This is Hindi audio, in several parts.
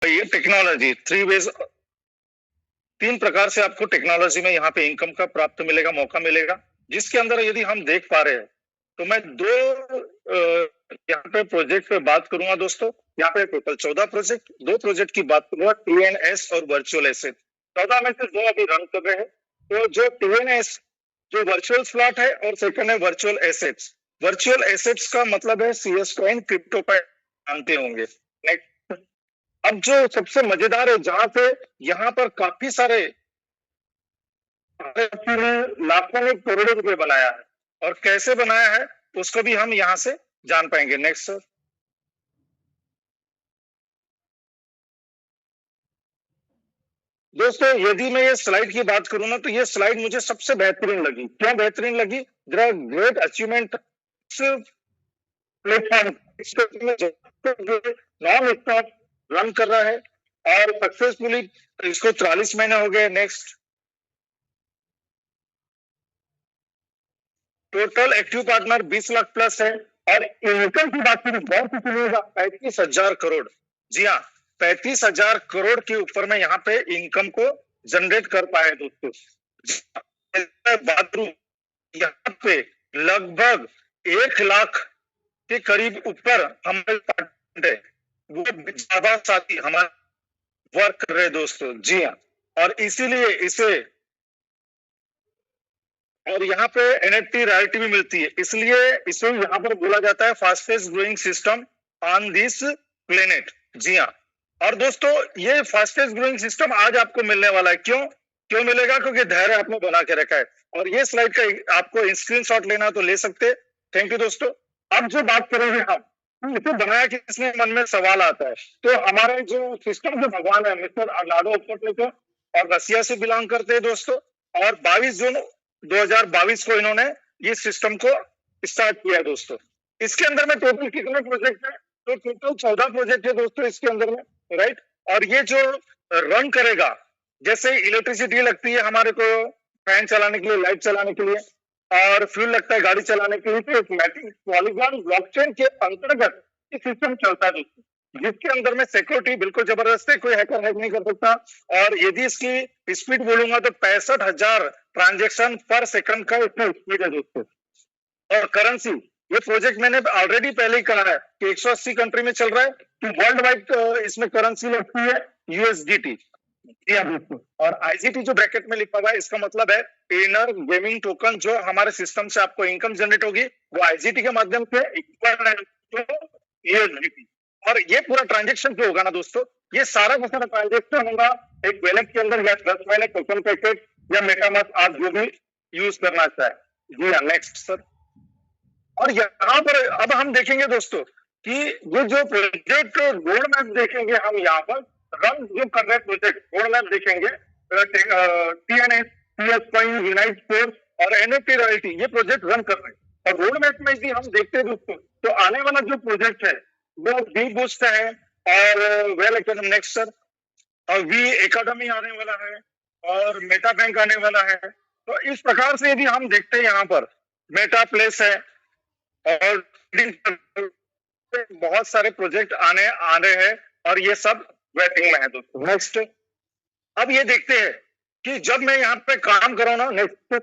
ये टेक्नोलॉजी 3 वेज, 3 प्रकार से आपको टेक्नोलॉजी में यहाँ पे इनकम का प्राप्त मिलेगा, मौका मिलेगा, जिसके अंदर यदि हम देख पा रहे हैं तो मैं यहाँ पे प्रोजेक्ट पे बात करूंगा दोस्तों। यहाँ पे टोटल 14 प्रोजेक्ट, 2 प्रोजेक्ट की बात करूंगा, टीएनएस और वर्चुअल एसेट। 14 में से 2 अभी रन कर रहे हैं। तो जो टीएनएस जो वर्चुअल स्लॉट है और सेकंड है वर्चुअल एसेट्स। वर्चुअल एसेट्स का मतलब है CS कॉइन, क्रिप्टो कॉइन जानते होंगे। नेक्स्ट, अब जो सबसे मजेदार है, जहां पे यहाँ पर काफी सारे लाखों में करोड़ों रुपए बनाया है, और कैसे बनाया है उसको भी हम यहाँ से जान पाएंगे। Next sir. दोस्तों यदि मैं ये स्लाइड की बात करूं ना, तो ये स्लाइड मुझे सबसे बेहतरीन लगी। क्यों बेहतरीन लगी? There are great achievement platform non stop run कर रहा है और सक्सेसफुली इसको 43 महीने हो गए। Next, total active partner 20 lakh plus है, और इनकम की बात करें बहुत ही सुनिएगा, 35,000 करोड़। जी हाँ, 35,000 करोड़ के ऊपर में यहाँ पे इनकम को जनरेट कर पाए दोस्तों। बाथरूम यहाँ पे लगभग 1 लाख के करीब ऊपर हमारे पार्टनर है, वो ज्यादा साथी हमारे वर्क कर रहे हैं दोस्तों। जी हाँ, और इसीलिए इसे, और यहाँ पे NFT रॉयल्टी भी मिलती है, इसलिए इसे यहाँ पर बोला जाता है fastest growing system on this planet. जी हाँ, और दोस्तों ये फास्टेस्ट ग्रोइंग सिस्टम आज आपको मिलने वाला है। क्यों मिलेगा? क्योंकि धैर्य आपने बना के रखा है। और ये स्लाइड का आपको स्क्रीनशॉट लेना तो ले सकते। थैंक यू दोस्तों। अब जो बात करेंगे हम, इसे बनाया किसने, मन में सवाल आता है। तो हमारे जो सिस्टम के भगवान है मिस्टर अर्नाडो ऑप्टेटो, और रसिया से बिलोंग करते हैं दोस्तों, और 22 जून 2022 को इन्होंने ये सिस्टम को स्टार्ट किया है दोस्तों। इसके अंदर में टोटल कितने प्रोजेक्ट है? तो टोटल 14 प्रोजेक्ट है दोस्तों इसके अंदर में, राइट। और ये जो रन करेगा, जैसे इलेक्ट्रिसिटी लगती है हमारे को फैन चलाने के लिए, लाइट चलाने के लिए, और फ्यूल लगता है गाड़ी चलाने के लिए, तो एक मैट्रिक पॉलीगॉन ब्लॉकचेन के अंतर्गत ये सिस्टम चलता है दोस्तों, जिसके अंदर में सिक्योरिटी बिल्कुल जबरदस्त है, कोई हैकर हैक नहीं कर सकता। और यदि इसकी स्पीड बोलूंगा तो 65,000 ट्रांजेक्शन पर सेकंड का इसमें स्पीड है दोस्तों। और करेंसी, ये प्रोजेक्ट मैंने ऑलरेडी पहले ही कहा है कि 180 कंट्री में चल रहा है, कि वर्ल्ड वाइड इसमें करेंसी लगती है USDT। और IGT जो ब्रैकेट में लिखा हुआ है, इसका मतलब है इनर गेमिंग टोकन। जो हमारे सिस्टम से आपको इनकम जनरेट होगी वो IGT के माध्यम से USDT। और ये पूरा ट्रांजेक्शन जो होगा ना दोस्तों, ये सारा का सारा ट्रांजेक्शन होगा एक वैलेट के अंदर, या 10 महीने टोकन पैकेट या मेटामास्क, आप जो भी यूज करना चाहे। जी हाँ, नेक्स्ट सर। और यहाँ पर अब हम देखेंगे दोस्तों कि ये जो प्रोजेक्ट रोड मैप देखेंगे हम, यहाँ पर रन जो कर रहे प्रोजेक्ट रोड मैप देखेंगे, TNS, CS coin, unite force और NFT रॉयल्टी, ये प्रोजेक्ट रन कर रहे हैं। और रोड मैप में यदि हम देखते हैं दोस्तों, तो आने वाला जो प्रोजेक्ट है वो वी बूस्ट है, और वेल एकेडमी, नेक्स्ट सर, और वी एकेडमी आने वाला है, और मेटा बैंक आने वाला है। तो इस प्रकार से यदि हम देखते हैं, यहाँ पर मेटा प्लेस है, और बहुत सारे प्रोजेक्ट आ रहे हैं, और ये सब वेटिंग में है दोस्तों। नेक्स्ट, अब ये देखते हैं कि जब मैं यहाँ पे काम कर रहा हूँ ना, नेक्स्ट,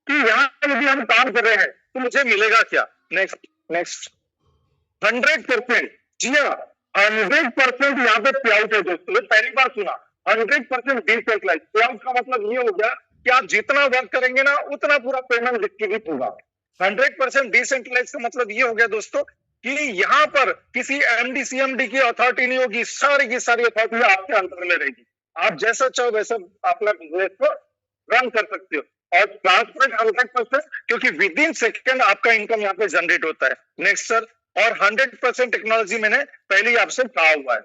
कि यहाँ यदि हम काम कर रहे हैं तो मुझे मिलेगा क्या। नेक्स्ट 100%, जी हाँ 100% यहाँ पे पे आउट है दोस्तों। पहली बार सुना, 100% डिसेंट्रलाइज पे आउट का मतलब ये हो गया कि आप जितना वर्क करेंगे ना उतना पूरा पेमेंट डिस्ट्रीब्यूट होगा। 100% डिसेंट्रलाइज का मतलब ये हो गया दोस्तों कि यहाँ पर किसी MD CMD की अथॉरिटी नहीं होगी, सारी की सारी अथॉरिटी आपके अंदर में रहेगी। आप जैसा चाहो वैसा अपना बिजनेस को रन कर सकते हो, और ट्रांसपेरेंट 100%, क्योंकि विद इन सेकेंड आपका इनकम यहाँ पे जनरेट होता है। नेक्स्ट सर, और 100% टेक्नोलॉजी मैंने पहले ही आपसे कहा हुआ है।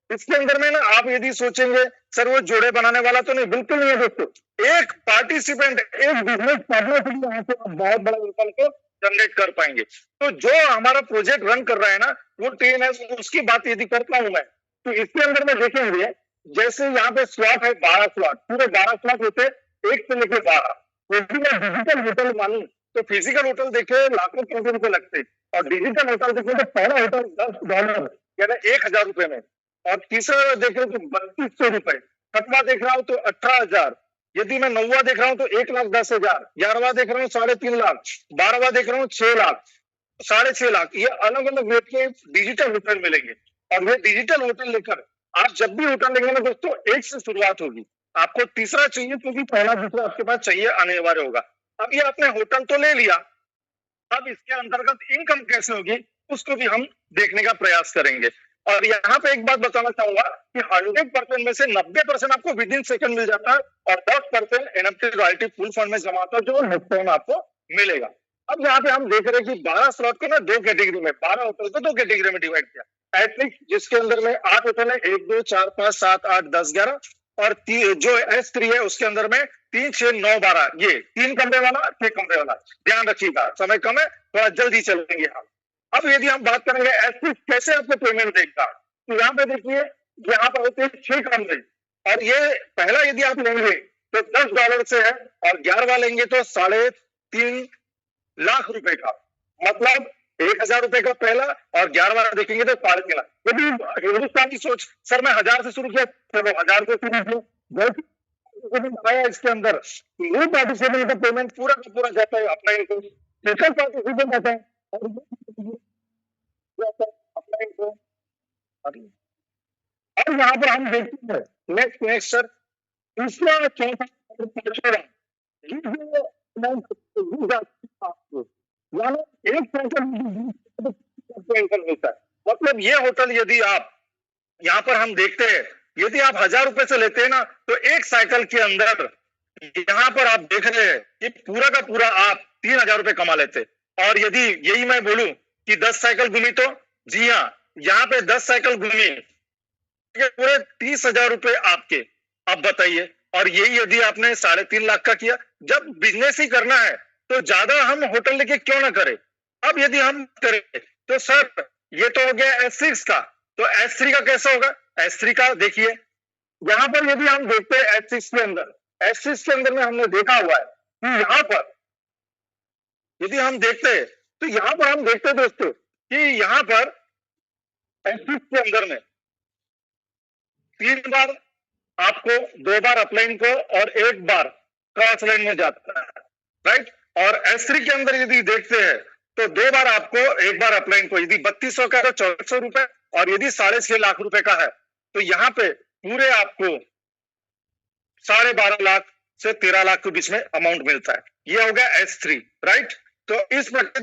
इसके अंदर में ना आप यदि सोचेंगे सर वो जोड़े बनाने वाला तो नहीं, बिल्कुल नहीं है दोस्तों। एक पार्टिसिपेंट, एक बिजनेस पार्टनर यहाँ से आप बहुत बड़ा इनकम को जनरेट कर पाएंगे। तो जो हमारा प्रोजेक्ट रन कर रहा है ना, वो TNS, उसकी बात यदि करता हूं मैं, तो इसके अंदर में देखेंगे जैसे यहाँ पे स्लॉट है 12 स्लॉट, पूरे 12 स्लॉट होते 1 से लेकर 12। यदि मैं डिजिटल होटल मानू तो फिजिकल होटल देखे लाखों करोड़ रुपए लगते, और डिजिटल होटल देखे तो पहला होटल $10 यानी 1,000 रुपए में, और तीसरा देख रहे हो तो 3200 रुपए, छठवा देख रहा हूँ तो 18,000, यदि मैं नौवा देख रहा हूँ तो 1,10,000, 11वां देख रहा हूँ 3.5 लाख, 12वां देख रहा हूँ 6 लाख, 6.5 लाख। ये अलग अलग रेट के डिजिटल होटल मिलेंगे। और ये डिजिटल होटल लेकर आप जब भी होटल लेंगे ना दोस्तों, एक से शुरुआत होगी। आपको तीसरा चाहिए क्योंकि पहला दूसरा आपके पास चाहिए अनिवार्य होगा। अब ये आपने होटल तो ले लिया, अब इसके अंतर्गत इनकम कैसे होगी उसको भी हम देखने का प्रयास करेंगे। और यहाँ पे एक बात बताना चाहूंगा कि 100% में से 90% आपको विद इन सेकंड मिल जाता है और 10% एनएफटी रॉयल्टी पूल फंड में जमा होता है जो नेक्स्ट टाइम आपको मिलेगा। अब यहाँ पे हम देख रहे हैं कि 12 स्लॉट को ना दो कैटेगरी में, 12 होटल को दो कैटेगरी में डिवाइड किया। एटलिस्ट जिसके अंदर में 8 होटल है, 1 2 4 5 7 8 10 11, और जो S3 है उसके अंदर में 3 6 9 12, ये 3 कमरे वाला 6 कमरे वाला। ध्यान रखिएगा, समय कम है, थोड़ा जल्दी चलेंगे हम। अब यदि हम बात करेंगे S3 कैसे आपको पेमेंट देगा, तो यहाँ पे देखिए, यहाँ पर होते हैं 6 कमरे, और ये पहला यदि आप लेंगे तो $10 से है, और 11वां लेंगे तो 3.5 लाख रुपए का, मतलब 1,000 रुपए का पहला, और 11वां देखेंगे तो 3.5 लाख। यदि हिंदुस्तान की सोच, सर मैं 1,000 से शुरू किया, चलो 1,000 से शुरू किया, इसके अंदर न्यू पार्टिसिपेंट का पेमेंट पूरा का पूरा जाता है अपना इनकम, स्पेशल पार्टिसिपेंट आता है अपना इनकम। और यहाँ पर हम देखते हैं नेक्स्ट सर, तीसरा चौथा पांचवा, ये यानी एक इनकम मिलता है। मतलब ये होटल यदि आप, यहाँ पर हम देखते हैं, यदि आप 1,000 रुपए से लेते हैं ना, तो एक साइकिल के अंदर यहाँ पर आप देख रहे हैं कि पूरा का पूरा आप 3,000 रुपए कमा लेते। और यदि यही मैं बोलूं कि 10 साइकिल घूमी तो, जी हाँ, यहाँ पे 10 साइकिल घूमी पूरे 30,000 रुपए आपके। अब बताइए, और यही यदि आपने 3.5 लाख का किया, जब बिजनेस ही करना है तो ज्यादा हम होटल लेके क्यों ना करें। अब यदि हम करें तो सर ये तो हो गया S6 का, तो S3 का कैसा होगा। S3 का देखिए, यहाँ पर यदि हम देखते हैं S6 के अंदर, S6 के अंदर में हमने देखा हुआ है कि यहाँ पर यदि हम देखते हैं, तो यहाँ पर हम देखते हैं दोस्तों कि यहाँ पर S6 के अंदर में 3 बार आपको, 2 बार अपलाइन को और 1 बार क्रॉस लाइन में जाता है, राइट। और S3 के अंदर यदि देखते हैं तो 2 बार आपको, 1 बार अपलाइन को, यदि 3200 का है तो 400 रुपए, और यदि 6.5 लाख रुपए का है तो यहाँ पे पूरे आपको 12.5 लाख से 13 लाख के बीच में अमाउंट मिलता है। ये हो गया S3, राइट। तो इस प्रकार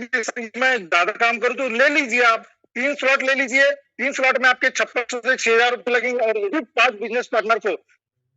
में ज्यादा काम करूं तो ले लीजिए आप 3 स्लॉट ले लीजिए, 3 स्लॉट में आपके 5600 से 6,000 रुपए लगेंगे। और यदि 5 बिजनेस पार्टनर को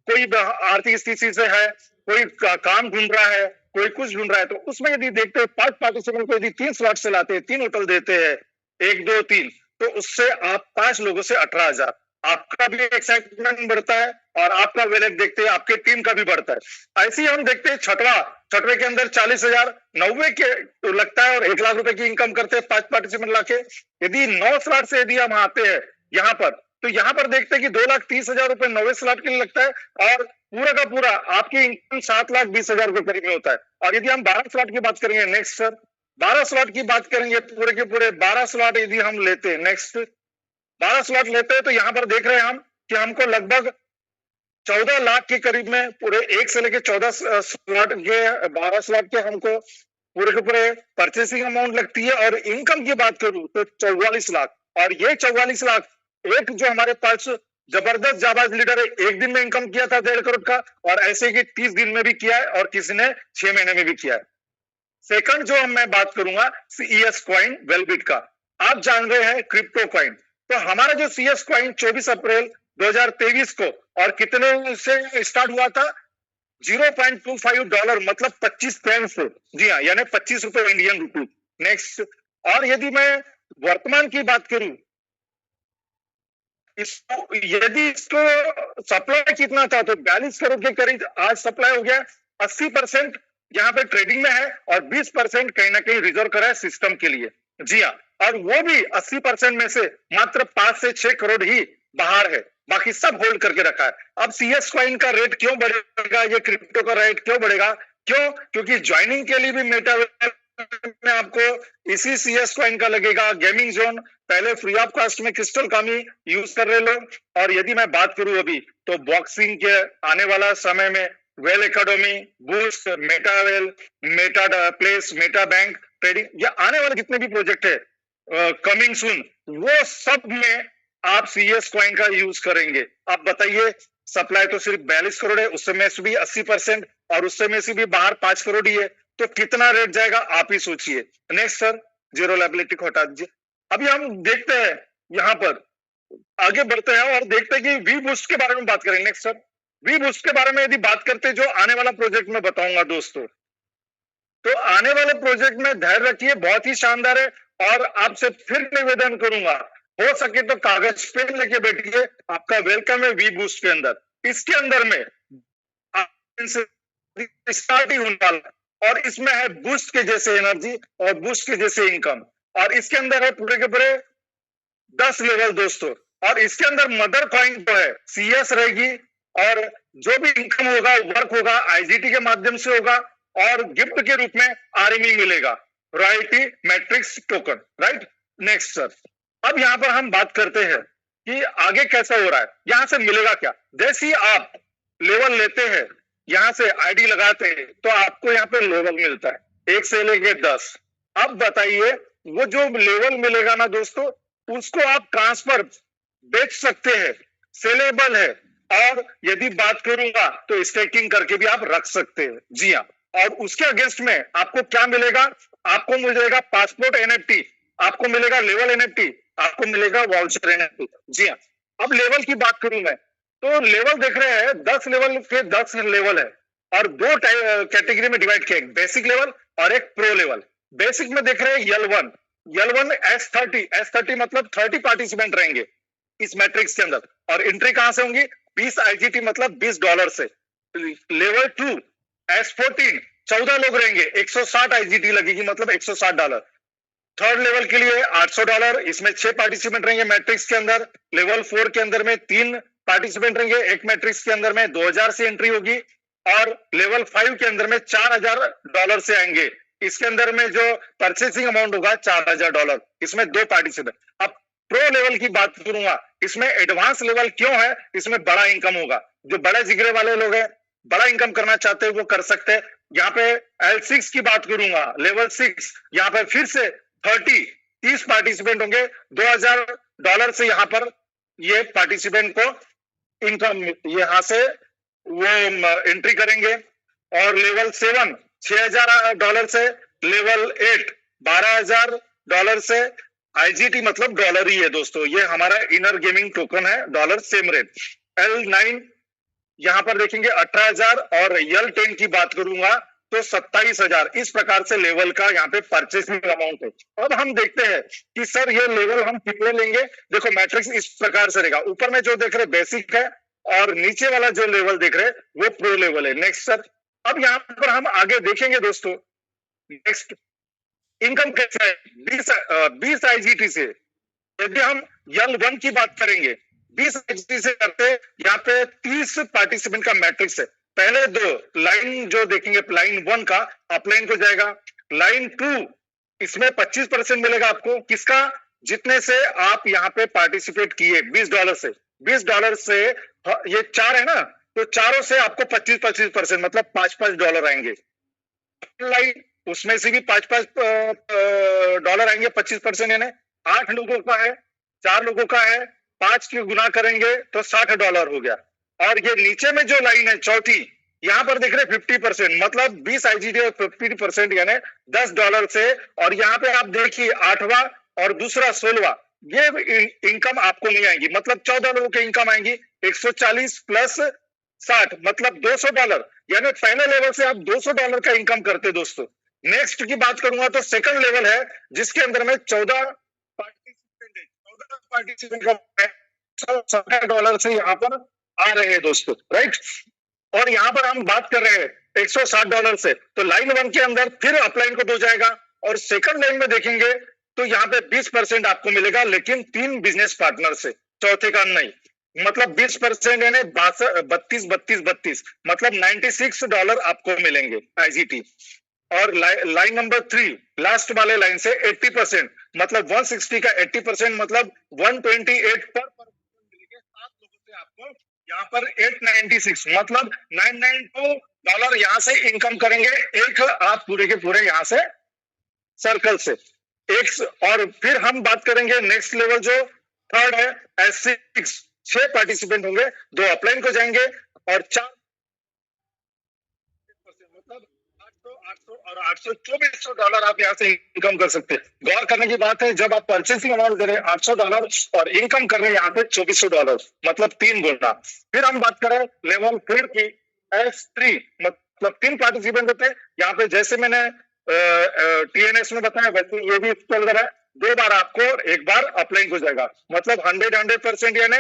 कोई आर्थिक स्थिति से है, कोई काम ढूंढ रहा है, कोई कुछ ढूंढ रहा है, तो उसमें यदि देखते हैं 5 पार्टिसिपेंट को यदि 3 स्लॉट से लाते हैं, 3 होटल देते हैं, 1 2 3, तो उससे आप 5 लोगों से 18,000, आपका भी एक्साइटमेंट बढ़ता है और आपका वैलेट देखते हैं आपके टीम का भी बढ़ता है। ऐसे ही हम देखते हैं छठवे के अंदर 40,000, 9वें के तो लगता है और 1 लाख रुपए की इनकम करते हैं 5 पार्टिसिपेंट लाके। यदि 9 स्लॉट से यदि हम आते हैं यहाँ पर, तो यहाँ पर देखते हैं कि 2,30,000 रुपए 9वें स्लॉट के लिए लगता है, और पूरा का पूरा आपकी इनकम 7,20,000 के करीब में होता है। और यदि हम 12 स्लॉट की बात करेंगे, नेक्स्ट सर, 12 स्लॉट की बात करेंगे, पूरे के पूरे 12 स्लॉट यदि हम लेते हैं, नेक्स्ट 12 स्लॉट लेते हैं, तो यहाँ पर देख रहे हैं हम कि हमको लगभग 14 लाख के करीब में पूरे 1 से लेके 14 स्लॉट के, 12 स्लॉट के हमको पूरे के पूरे परचेसिंग अमाउंट लगती है। और इनकम की बात करूं तो 44 लाख, और ये 44 लाख एक जो हमारे पास जबरदस्त जाबाज लीडर है, एक दिन में इनकम किया था 1.5 करोड़ का, और ऐसे कि 30 दिन में भी किया है, और किसी ने 6 महीने में भी किया है। सेकंड जो मैं बात करूंगा CS कॉइन वेलबिट का, आप जान रहे हैं क्रिप्टो कॉइन, तो हमारा जो CS कॉइन 24 अप्रैल 2023 को, और कितने से स्टार्ट हुआ था, $0.25, मतलब 25 पेन से, जी हाँ, यानी 25 रुपए इंडियन रुपी। नेक्स्ट, और यदि मैं वर्तमान की बात करूं, यदि इसको सप्लाई कितना था, तो 42 करोड़ के करीब आज सप्लाई हो गया। 80% यहाँ पे ट्रेडिंग में है, और 20% कहीं ना कहीं रिजर्व करा है सिस्टम के लिए, जी हाँ। और वो भी 80% में से मात्र 5 से 6 करोड़ ही बाहर है, बाकी सब होल्ड करके रखा है। अब CS कॉइन का रेट क्यों बढ़ेगा, ये क्रिप्टो का रेट क्यों बढ़ेगा, क्यों, क्योंकि ज्वाइनिंग के लिए भी मेटावर्स में आपको इसी CS कॉइन का लगेगा। गेमिंग जोन पहले फ्री ऑफ कॉस्ट में क्रिस्टल कामी यूज कर रहे लोग। और यदि मैं बात करूं अभी तो बॉक्सिंग के आने वाला समय में well academy, boost, metawell, meta place, meta bank trading, या आने वाले जितने भी प्रोजेक्ट है कमिंग सून, वो सब में आप CS कॉइन का यूज करेंगे। आप बताइए, सप्लाई तो सिर्फ 42 करोड़ है, उससे में से भी 80% और उससे में से भी बाहर 5 करोड़ ही है, तो कितना रेट जाएगा आप ही सोचिए। नेक्स्ट सर, जीरो लायबिलिटी को हटा दीजिए। अभी हम देखते हैं, यहाँ पर आगे बढ़ते हैं और देखते हैं कि वी बूस्ट के बारे में बात करेंगे। नेक्स्ट सर, वी बूस्ट के बारे में यदि बात करते हैं, जो आने वाला प्रोजेक्ट में बताऊंगा दोस्तों, तो आने वाले प्रोजेक्ट में धैर्य रखिए, बहुत ही शानदार है। और आपसे फिर निवेदन करूंगा, हो सके तो कागज पेन लेके बैठिए, आपका वेलकम है वी बूस्ट के अंदर। इसके अंदर में स्टार्ट ही होने वाला और इसमें है बूस्ट के जैसे एनर्जी और बूस्ट के जैसे इनकम, और इसके अंदर है पूरे के पूरे 10 लेवल दोस्तों। और इसके अंदर मदर कॉइन जो है CS रहेगी, और जो भी इनकम होगा वर्क होगा IGT के माध्यम से होगा, और गिफ्ट के रूप में RME मिलेगा, royalty matrix token, right. Next sir, अब यहाँ पर हम बात करते हैं कि आगे कैसा हो रहा है, यहाँ से मिलेगा क्या। जैसे ही आप लेवल लेते हैं, यहाँ से ID लगाते हैं, तो आपको यहाँ पे लेवल मिलता है 1 से लेके 10। अब बताइए, वो जो लेवल मिलेगा ना दोस्तों, उसको आप ट्रांसफर बेच सकते हैं, सेलेबल है। और यदि बात करूंगा तो स्टेकिंग करके भी आप रख सकते हैं, जी हाँ। और उसके अगेंस्ट में आपको क्या मिलेगा, आपको मिलेगा पासपोर्ट NFT, आपको मिलेगा लेवल NFT, आपको मिलेगा वाउचर NFT, जी हाँ। अब लेवल की बात करूं मैं, तो लेवल देख रहे हैं 10 लेवल के 10 लेवल है, और दो कैटेगरी में डिवाइड किया, एक बेसिक लेवल और एक प्रो लेवल। बेसिक में देख रहे हैं L1 S30 मतलब 30 पार्टिसिपेंट रहेंगे इस मैट्रिक्स के अंदर, और एंट्री कहां से होंगी, 20 IGT मतलब $20 से। लेवल 2 S14 14 लोग रहेंगे, 160 IGT लगेगी मतलब $160। थर्ड लेवल के लिए $800, इसमें 6 पार्टिसिपेंट रहेंगे मैट्रिक्स के अंदर। लेवल 4 के अंदर में 3 पार्टिसिपेंट रहेंगे, एक मैट्रिक्स के अंदर में 2000 से एंट्री होगी। और लेवल 5 के अंदर में $4000 से आएंगे, इसके अंदर में जो परचेसिंग अमाउंट होगा $4000, इसमें 2 पार्टिसिपेंट। अब प्रो लेवल की बात करूंगा, इसमें एडवांस लेवल क्यों है, इसमें बड़ा इनकम होगा। जो बड़े जिगरे वाले लोग हैं, बड़ा इनकम करना चाहते हैं, वो कर सकते हैं। यहाँ पे L6 की बात करूंगा, लेवल 6, यहाँ पे फिर से 30 पार्टिसिपेंट होंगे, $2000 से यहाँ पर ये पार्टिसिपेंट को इनकम यहाँ से वो एंट्री करेंगे। और लेवल 7 $6000 से, लेवल 8 $12000 से। IGT मतलब डॉलर ही है दोस्तों, ये हमारा इनर गेमिंग टोकन है, डॉलर सेम रेट। L9 यहाँ पर देखेंगे 18000, और L10 की बात करूंगा तो 27000। इस प्रकार से लेवल का यहाँ पे परचेसिंग अमाउंट है। अब हम देखते हैं कि सर ये लेवल हम कितने लेंगे। देखो मैट्रिक्स इस प्रकार से रहेगा, ऊपर में जो देख रहे बेसिक है, और नीचे वाला जो लेवल देख रहे वो प्रो लेवल है। नेक्स्ट सर, अब यहाँ पर हम आगे देखेंगे दोस्तों, नेक्स्ट इनकम कैसा है। 20 IGT से यदि हम L1 की बात करेंगे, 20 IGT से करते, यहाँ पे 30 पार्टिसिपेंट का मैट्रिक्स है। पहले 2 लाइन जो देखेंगे, लाइन 1 का अपलाइन को जाएगा, लाइन 2 इसमें 25% मिलेगा आपको, किसका, जितने से आप यहाँ पे पार्टिसिपेट किए $20 से। $20 से ये 4 है ना, तो चारों से आपको 25% मतलब $5 आएंगे। लाइन उसमें से भी $5 आएंगे, 25% यानी 8 लोगों का है, 4 लोगों का है, 5 के गुना करेंगे तो $60 हो गया। और ये नीचे में जो लाइन है चौथी, यहाँ पर देख रहे 50% मतलब 20 IGT और 50% यानी $10 से। और यहाँ पे आप देखिए 8वां और दूसरा 16वां, ये इनकम आपको नहीं आएगी, मतलब 14 लोगों की इनकम आएंगी। 140 प्लस 60 मतलब $200, यानी पहले लेवल से आप $200 का इनकम करते दोस्तों। नेक्स्ट की बात करूंगा तो सेकंड लेवल है, जिसके अंदर में 14 पार्टिसिपेंट है, 14 पार्टिसिपेंट का $60 से यहाँ पर आ रहे हैं दोस्तों, राइट। और यहाँ पर हम बात कर रहे हैं $160 से, तो लाइन 1 के अंदर फिर अपलाइन को दो जाएगा। और सेकंड लाइन में देखेंगे तो यहाँ पे 20% आपको मिलेगा, लेकिन 3 बिजनेस पार्टनर से, चौथे का नहीं। मतलब 20% यानी 32 मतलब $96 आपको मिलेंगे IGT। और लाइन नंबर 3 लास्ट वाले लाइन से 80%, मतलब 160 का 80% मतलब 128 पर मिलेंगे 7 लोगों से आपको यहाँ पर 896 मतलब $992 यहाँ से इनकम करेंगे एक आप पूरे के पूरे यहाँ से सर्कल से एक। और फिर हम बात करेंगे नेक्स्ट लेवल जो थर्ड है S6, 6 पार्टिसिपेंट होंगे, 2 अपलाइन को जाएंगे और 4 मतलब 800 और 800 $2400 आप यहाँ से इनकम कर सकते हैं। गौर करने की बात है, जब आप परचेसिंग अमाउंट दे रहे हैं $800 और इनकम कर रहे हैं यहाँ पे $2400 मतलब 3 गुना। फिर हम बात करें लेवल 4 की S3 मतलब 3 पार्टिसिपेंट होते हैं यहाँ पे, जैसे मैंने TNS में बताया वैसे ये भी इसके अंदर है, 2 बार आपको एक बार अपलाइन हो जाएगा मतलब 100% यानी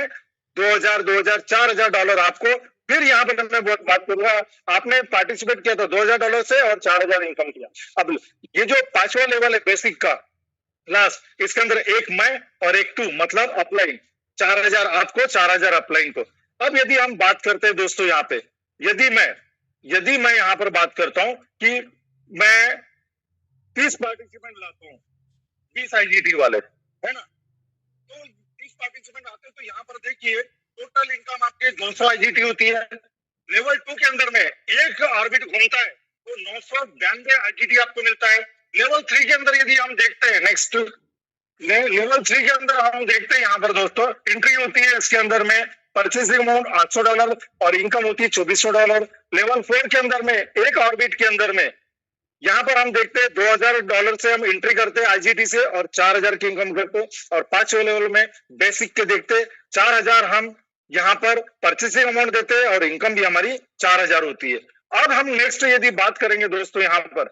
2000 2000 $4000 आपको। फिर यहाँ पर मैं बात करूंगा, आपने पार्टिसिपेट किया था $2000 से और 4000 इनकम किया। अब ये जो 5वां लेवल है बेसिक का लास्ट, इसके अंदर एक मैं और एक तू मतलब अपलाइन, 4000 आपको 4000 अपलाइन को। अब यदि हम बात करते हैं दोस्तों यहाँ पे, यदि मैं यहाँ पर बात करता हूं कि मैं 30 पार्टिसिपेंट लाता हूँ 20 IGT वाले, है ना, तो 30 पार्टिसिपेंट आते हैं तो यहाँ पर देखिए टोटल इनकम आपके 200 IGT होती है। लेवल 2 के अंदर में एक ऑर्बिट घूमता है तो 992 IGT आपको मिलता है। लेवल 3 के अंदर यदि हम देखते हैं नेक्स्ट लेवल 3 के अंदर हम देखते हैं यहाँ पर दोस्तों एंट्री होती है, इसके अंदर में परचेसिंग अमाउंट $800 और इनकम होती है $2400। लेवल 4 के अंदर में एक ऑर्बिट के अंदर में यहाँ पर हम देखते हैं $2000 से हम एंट्री करते हैं IGT से और 4000 की इनकम करते हैं। और 5वें लेवल में बेसिक के देखते 4000 हम यहाँ पर परचेसिंग अमाउंट देते हैं और इनकम भी हमारी 4000 होती है। अब हम नेक्स्ट यदि बात करेंगे दोस्तों, यहाँ पर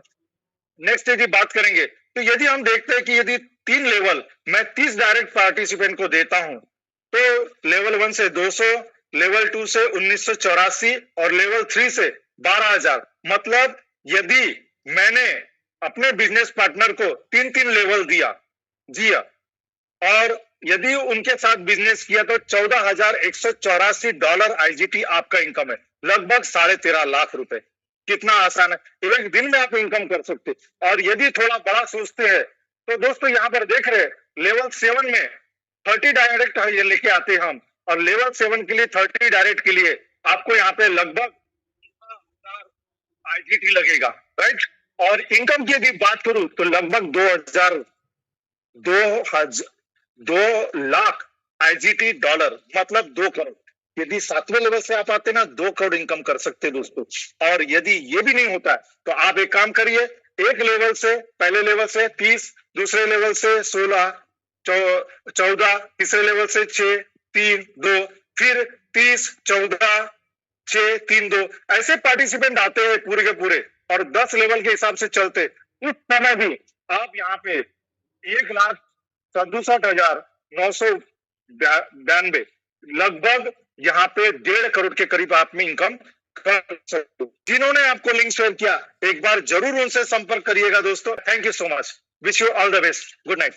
नेक्स्ट यदि बात करेंगे तो यदि हम देखते हैं कि यदि 3 लेवल मैं 30 डायरेक्ट पार्टिसिपेंट को देता हूं तो लेवल 1 से 200, लेवल 2 से 1984 और लेवल 3 से 12000 मतलब यदि मैंने अपने बिजनेस पार्टनर को 3 लेवल दिया जी हाँ, और यदि उनके साथ बिजनेस किया तो $14,184 IGT आपका इनकम है, लगभग 13.5 लाख रुपए। कितना आसान है, एक दिन में आप इनकम कर सकते। और यदि थोड़ा बड़ा सोचते हैं तो दोस्तों यहाँ पर देख रहे हैं लेवल 7 में 30 डायरेक्ट लेके आते हैं हम, और लेवल 7 के लिए 30 डायरेक्ट के लिए आपको यहाँ पे लगभग IGT लगेगा, राइट। और इनकम की यदि बात करूं तो लगभग 2 लाख IGT डॉलर मतलब 2 करोड़। यदि 7वें लेवल से आप आते ना 2 करोड़ इनकम कर सकते दोस्तों। और यदि ये भी नहीं होता तो आप एक काम करिए, एक लेवल से पहले लेवल से 30, दूसरे लेवल से 16, 14, तीसरे लेवल से 6, 3, 2, फिर 30, 14, 6, 3, 2 ऐसे पार्टिसिपेंट आते हैं पूरे के पूरे और 10 लेवल के हिसाब से चलते। उस समय भी आप यहाँ पे 1,67,992 लगभग यहाँ पे 1.5 करोड़ के करीब आप में इनकम कर सकते हो। जिन्होंने आपको लिंक शेयर किया एक बार जरूर उनसे संपर्क करिएगा दोस्तों। Thank you so much, wish you all the best, good night.